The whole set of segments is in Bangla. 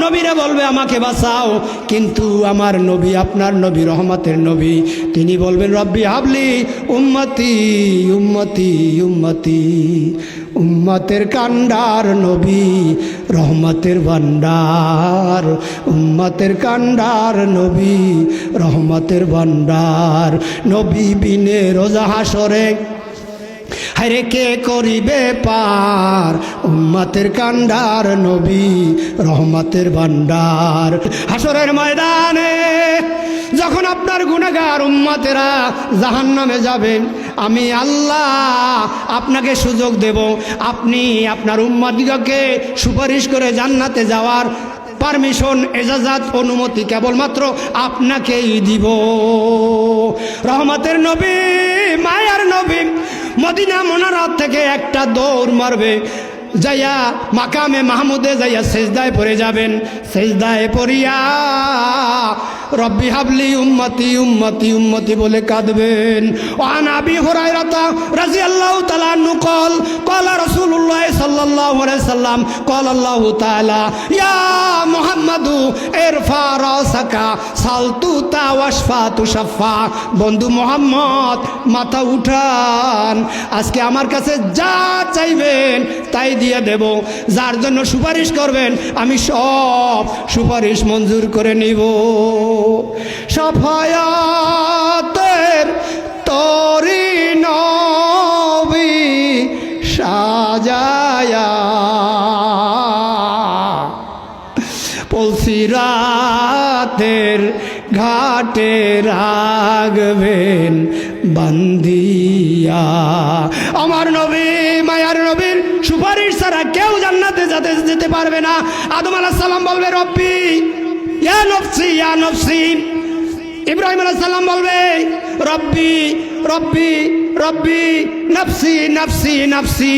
নবীরা বলবে আমাকে বাঁচাও, কিন্তু আমার নবী, আপনার নবী, রহমতের নবী, তিনি বলবেন রব্বি হাবলি উম্মতি উম্মতি উম্মতি। উম্মতের কান্ডার নবী, রহমতের ভান্ডার। উম্মতের কান্ডার নবী, রহমতের ভান্ডার। নবী বিনে রোজা হাসরে হায়রে কে করিবে পার। উম্মতের কান্ডার নবী, রহমতের ভান্ডার। হাসরের ময়দানে যখন আপনার গুনাহগার উম্মতেরা জাহান্নামে যাবেন, আমি আল্লাহ আপনাকে সুযোগ দেব, আপনি আপনার উম্মতদিগকে সুপারিশ করে জান্নাতে যাওয়ার পারমিশন, এজাজাত, অনুমতি কেবলমাত্র আপনাকেই দিব। রহমতের নবী, মায়ার নবী মদিনা মুনাওয়ারা থেকে একটা দৌড় মারবে, যাইয়া মাকামে মাহমুদে যাইয়া সেজদায় পড়ে যাবেন। সেজদায় পড়িয়া রব্বি হাবলি উম্মতি উম্মতি উম্মতি বলে কাঁদবেন। ওয়ান আবি হুরায়রা রাদিয়াল্লাহু তাআলা আনহু ক্বাল ক্বালা রাসূলুল্লাহ সাল্লাল্লাহু আলাইহি সাল্লাম ক্বালা আল্লাহু তাআলা ইয়া মুহাম্মাদু ইরফা রাসাকা সালতু তাওয়াশফা তুশাফা। বন্ধু মুহাম্মদ, মাথা উঠান, আজকে আমার কাছে যা চাইবেন তাই দিয়ে দেব। যার জন্য সুপারিশ করবেন আমি সব সুপারিশ মঞ্জুর করে নিব। সাফায়াতের তরি নবী সাজায়া পুলসিরাতের ঘাটে রাখবেন বান্দিয়া। আমার নবী, মায়ার নবীর সুপারিশ ছাড়া কেউ জান্নাতে যেতে পারবে না। আদম আলাইহিস সালাম বলবে রব্বি ইয়া নফসি ইয়া নফসি। ইব্রাহিম আলাইহিস সালাম বলবে রব্বি রব্বি রব্বি নফসি নফসি নফসি।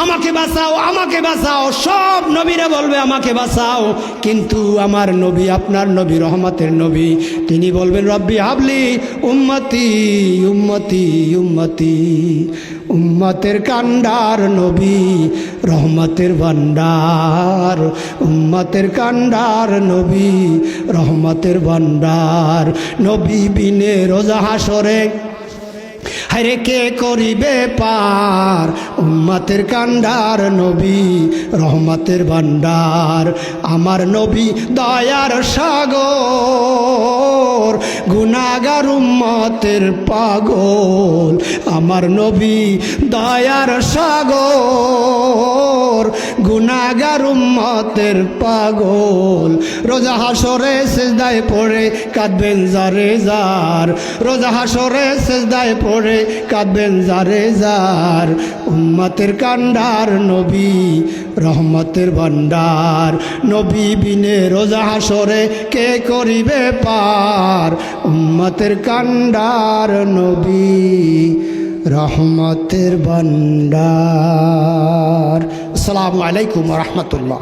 আমাকে বাঁচাও, আমাকে বাঁচাও। সব নবীরা বলবে আমাকে বাঁচাও, কিন্তু আমার নবী, আপনার নবী, রহমতের নবী, তিনি বলবেন রব্বি হাবলি উম্মতি উম্মতি উম্মতি। উম্মতের কান্ডার নবী, রহমতের ভান্ডার। উম্মতের কান্ডার নবী, রহমতের ভান্ডার। নবী বিনে রোজা হাসরে হায়রে কে করিবে পার। উম্মতের কান্ডার নবী, রহমতের ভান্ডার। আমার নবী দয়ার সাগর, গুনাহগার উম্মতের পাগল। আমার নবী দয়ার সাগর, গুনাহগার উম্মতের পাগল। রোজা হাসরে সেজদায় পড়ে কাঁদবেন যারে যার। রোজা হাসরে সেজদায় পড়ে কাঁদবেন যারে যার। উম্মতের কান্ডার নবী, রহমতের ভান্ডার। নবী বিনে রোজা হাসরে কে করিবে পার। উম্মতের কান্ডার নবী, রহমতের ভান্ডার। আসসালামু আলাইকুম ওয়া রাহমাতুল্লাহ।